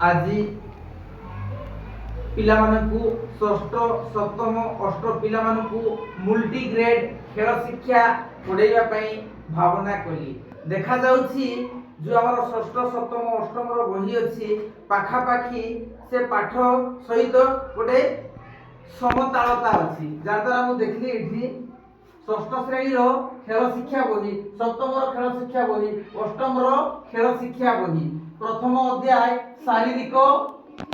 आज पिलामानकु षष्ठ सप्तम अष्ट पिलामानकु मल्टीग्रेड खेल शिक्षा पढ़ाइबा पई भावना कली। देखा जाउछि जो आमर षष्ठ सप्तम अष्टम रो बही अछि पाखा पाखी से पाठ सहित गोटे समतालता अछि जार द्वारा मु देखली एठी षष्ठ श्रेणी रो खेल शिक्षा बही, सप्तम रो खेल शिक्षा बही, अष्टम रो खेल शिक्षा बही। प्रथम अध्याय शारीरिक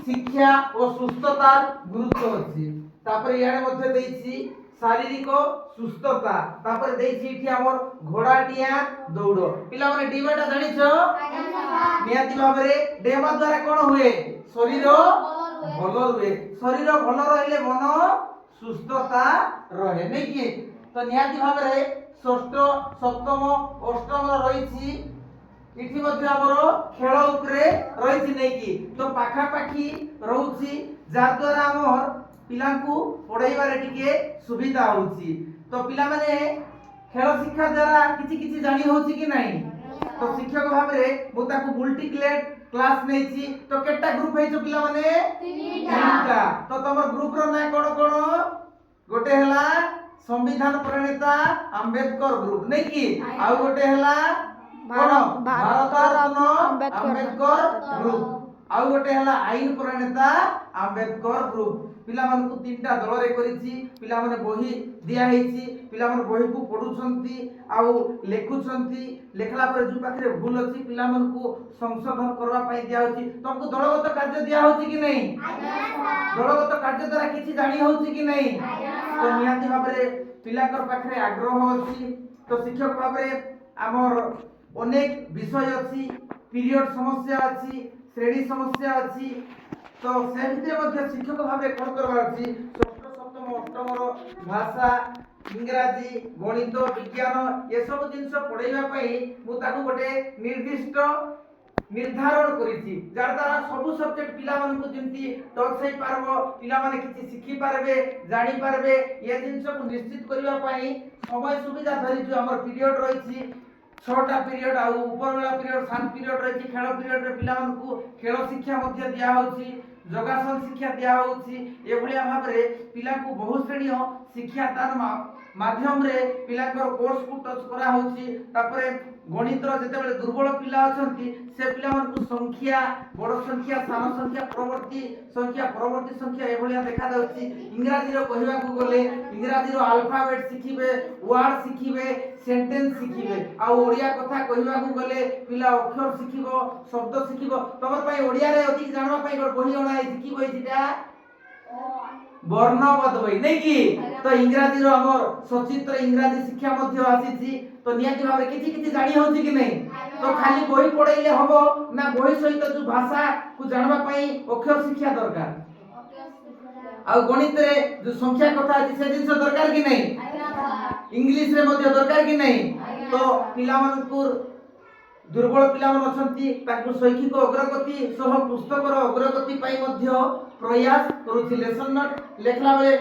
शिक्षा और सुस्थतार गुरुत्व अछि। तापर याडे मध्ये देइछि शारीरिक सुस्थता, तापर देइछि इठी हमर घोड़ाटिया दौड़। पिला माने डिबाटा जानिछो नियाति भाबरे डेमा द्वारा कोन हुए शरीर भलो हुए। शरीर भलो रहिले मन सुस्थता रहे नै कि। तो नियाति भाबरे षष्ठ सप्तम अष्टम रहिछि इठी मध्ये हमरो खेल उपरे रहिछि नै कि। तो पाखा पाखी रहउछि जा द्वारा हमर पिलांकु पढाइबारे टिके सुविधा होउछि। तो पिला माने खेल शिक्षा द्वारा किछि किछि जानि होउछि कि नै। तो शिक्षक भाबरे मु ताकु मल्टीग्रेड क्लास नेछि। तो केटा ग्रुप हेइछो पिला माने तीनटा। तो तमर ग्रुप रो ना कोन कोन गोटे हला संविधान प्रणेता अंबेडकर ग्रुप नै कि। आ गोटे हला भारत रत्न अंबेडकर ग्रुप। आ गोटे हला आईन प्रणेता अंबेडकर ग्रुप। पिला मानकु तीनटा दल रे करिछि। पिला माने बही दिया हेछि, पिला माने बही को पढुछंती आउ लेखुछंती। लेखला पर जो पाखरे भूल अछि पिला मानकु संशोधन करबा पई दिया होछि। तुमको दलगत कार्य दिया होछि कि नै। दलगत कार्य द्वारा किछि जानि होछि कि नै। तो निहाती भाबरे पिलाकर पाखरे आग्रह अछि। तो शिक्षक भाबरे हमर अनेक विषय अछि, पीरियड समस्या अछि, श्रेणी समस्या अछि। तो से भितर मध्ये शिक्षक भाबरे कोन करबा अछि षष्ठ सप्तम अष्टम रो भाषा इंग्रजी गणित विज्ञान ये सब जिंस पढाइबा पई मु ताकु गोटे निर्दिष्ट निर्धारण करिछि जार द्वारा सब सब्जेक्ट पिला मानकु जिंती टच होई पारबो, पिला माने किछि सिखि पारबे, जानि पारबे। ये जिंस को निश्चित करिबा पई समय सुविधा धरि जो हमर पीरियड रहिछि 6टा पीरियड आ उपरवेला पीरियड 7 पीरियड रहिछि। खेल पीरियड रे पिला मानकु खेल शिक्षा मध्ये दिया होछि, योगासन शिक्षा दिया होछि। ए भलिया भाबरे पिला को बहु श्रेणी शिक्षा दान माध्यम रे पिला को कोर्स को टच करा होछि। तापरे गणित रो जते बेले दुर्बल पिला अछंती से पिला मानकु संख्या बड़ संख्या सानो संख्या परवर्ती संख्या ए भलिया देखा जाउछि। इंग्रजी रो कहिबा को गले इंग्रजी रो अल्फाबेट शिखिबे, वर्ड शिखिबे, सेंटेंस शिखिबे। आ ओडिया कथा कहिबा को गले पिला अक्षर शिखिबो, शब्द शिखिबो। तमर पई ओडिया रे अधिक जानबा पई बही अणा है कि बही छिटा वर्णबोध बही नै कि। तो इंग्रजी रो हमर सचित्र इंग्रजी शिक्षा मध्ये आसीछि। तो नियाति भाबरे किछि किछि जानि होछि कि नै। तो खाली बही पढाइले हबो ना बही सहित जो भाषा को जानबा पई अक्षर शिक्षा दरकार। आ गणित रे जो संख्या कथा अछि से जिंस दरकार कि नै। इंग्लिश रे मध्ये दरकार कि नै। तो पिला मानकु दुर्बल पिला मन अछंती ताकु शैक्षिक अग्रगति सह पुस्तक रो अग्रगति पई मध्ये प्रयास करूछि। लेसन नोट लेखला बेले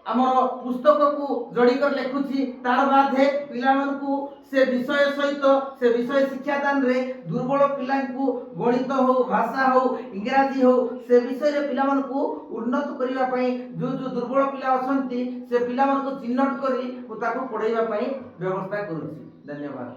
हमर पुस्तक को जोड़ी कर लेखुछि। तार बाद है पिला मानकु से विषय सहित से विषय शिक्षा दान रे दुर्बल पिला को गणित हो, भाषा हो, इंग्रजी हो से विषय रे पिला मानकु उन्नत करिवा पई जो जो दुर्बल पिला अछंती से पिला मानकु चिन्हट करी ताकु पढाइबा पई व्यवस्था करूछि। धन्यवाद।